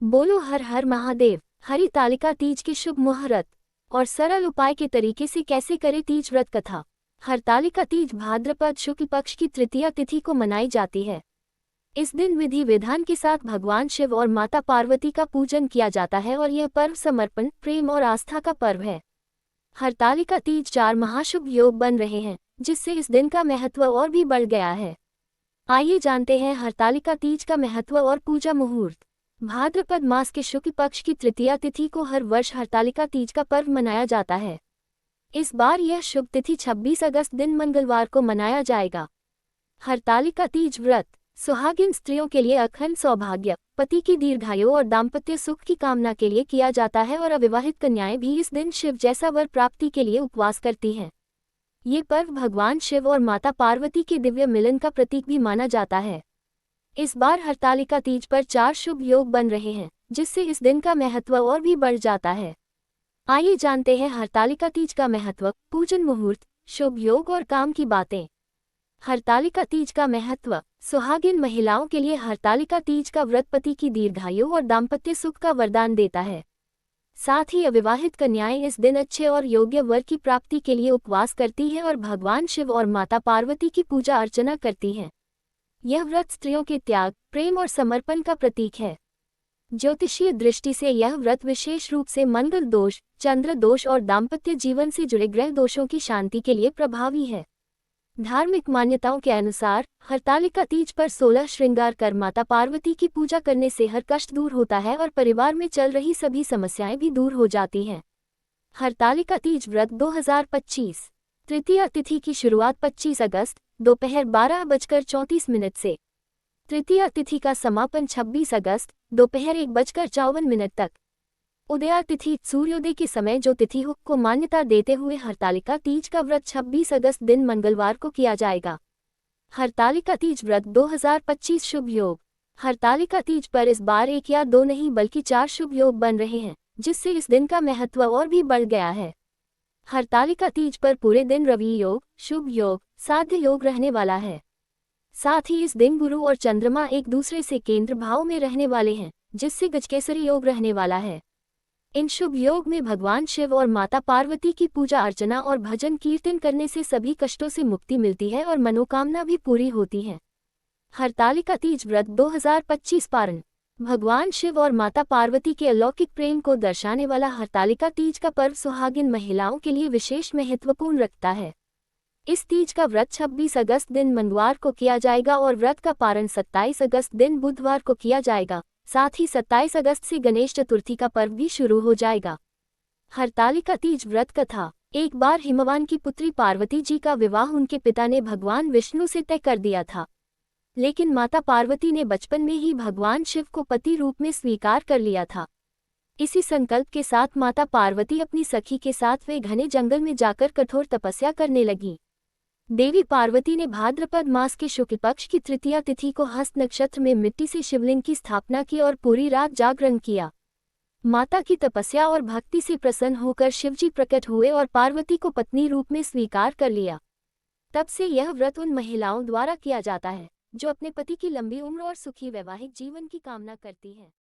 बोलो हर हर महादेव। हरितालिका तीज के शुभ मुहूर्त और सरल उपाय के तरीके से कैसे करें तीज व्रत कथा। हरतालिका तीज भाद्रपद शुक्ल पक्ष की तृतीया तिथि को मनाई जाती है। इस दिन विधि विधान के साथ भगवान शिव और माता पार्वती का पूजन किया जाता है और यह पर्व समर्पण, प्रेम और आस्था का पर्व है। हरतालिका तीज 4 महाशुभ योग बन रहे हैं, जिससे इस दिन का महत्व और भी बढ़ गया है। आइए जानते हैं हरतालिका तीज का महत्व और पूजा मुहूर्त। भाद्रपद मास के शुक्ल पक्ष की तृतीया तिथि को हर वर्ष हरतालिका तीज का पर्व मनाया जाता है। इस बार यह शुभ तिथि 26 अगस्त दिन मंगलवार को मनाया जाएगा। हरतालिका तीज व्रत सुहागिन स्त्रियों के लिए अखंड सौभाग्य, पति की दीर्घायु और दाम्पत्य सुख की कामना के लिए किया जाता है और अविवाहित कन्याएं भी इस दिन शिव जैसा वर प्राप्ति के लिए उपवास करती हैं। ये पर्व भगवान शिव और माता पार्वती के दिव्य मिलन का प्रतीक भी माना जाता है। इस बार हरतालिका तीज पर 4 शुभ योग बन रहे हैं, जिससे इस दिन का महत्व और भी बढ़ जाता है। आइए जानते हैं हरतालिका तीज का महत्व, पूजन मुहूर्त, शुभ योग और काम की बातें। हरतालिका तीज का महत्व सुहागिन महिलाओं के लिए हरतालिका तीज का व्रत पति की दीर्घायु और दाम्पत्य सुख का वरदान देता है। साथ ही अविवाहित कन्याएं इस दिन अच्छे और योग्य वर की प्राप्ति के लिए उपवास करती हैं और भगवान शिव और माता पार्वती की पूजा अर्चना करती हैं। यह व्रत स्त्रियों के त्याग, प्रेम और समर्पण का प्रतीक है। ज्योतिषीय दृष्टि से यह व्रत विशेष रूप से मंगल दोष, चंद्र दोष और दाम्पत्य जीवन से जुड़े ग्रह दोषों की शांति के लिए प्रभावी है। धार्मिक मान्यताओं के अनुसार हरतालिका तीज पर 16 श्रृंगार कर माता पार्वती की पूजा करने से हर कष्ट दूर होता है और परिवार में चल रही सभी समस्याएं भी दूर हो जाती हैं। हरतालिका तीज व्रत 2025 तृतीया तिथि की शुरुआत 25 अगस्त दोपहर 12:34 से, तृतीया तिथि का समापन 26 अगस्त दोपहर 1:54 तक। उदया तिथि सूर्योदय के समय जो तिथि हो को मान्यता देते हुए हरतालिका तीज का व्रत 26 अगस्त दिन मंगलवार को किया जाएगा। हरतालिका तीज व्रत 2025 शुभ योग। हरतालिका तीज पर इस बार 1 या 2 नहीं बल्कि 4 शुभ योग बन रहे हैं, जिससे इस दिन का महत्व और भी बढ़ गया है। हरतालिका तीज पर पूरे दिन रवि योग, शुभ योग, साध्य योग रहने वाला है। साथ ही इस दिन गुरु और चंद्रमा एक दूसरे से केंद्र भाव में रहने वाले हैं, जिससे गजकेसरी योग रहने वाला है। इन शुभ योग में भगवान शिव और माता पार्वती की पूजा अर्चना और भजन कीर्तन करने से सभी कष्टों से मुक्ति मिलती है और मनोकामना भी पूरी होती है। हरतालिका तीज व्रत 2025 पारण भगवान शिव और माता पार्वती के अलौकिक प्रेम को दर्शाने वाला हरतालिका तीज का पर्व सुहागिन महिलाओं के लिए विशेष महत्वपूर्ण रखता है। इस तीज का व्रत 26 अगस्त दिन मंगलवार को किया जाएगा और व्रत का पारण 27 अगस्त दिन बुधवार को किया जाएगा। साथ ही 27 अगस्त से गणेश चतुर्थी का पर्व भी शुरू हो जाएगा। हरतालिका तीज व्रत कथा। एक बार हिमवान की पुत्री पार्वती जी का विवाह उनके पिता ने भगवान विष्णु से तय कर दिया था, लेकिन माता पार्वती ने बचपन में ही भगवान शिव को पति रूप में स्वीकार कर लिया था। इसी संकल्प के साथ माता पार्वती अपनी सखी के साथ वे घने जंगल में जाकर कठोर तपस्या करने लगी। देवी पार्वती ने भाद्रपद मास के शुक्ल पक्ष की तृतीया तिथि को हस्त नक्षत्र में मिट्टी से शिवलिंग की स्थापना की और पूरी रात जागरण किया। माता की तपस्या और भक्ति से प्रसन्न होकर शिवजी प्रकट हुए और पार्वती को पत्नी रूप में स्वीकार कर लिया। तब से यह व्रत उन महिलाओं द्वारा किया जाता है जो अपने पति की लंबी उम्र और सुखी वैवाहिक जीवन की कामना करती हैं।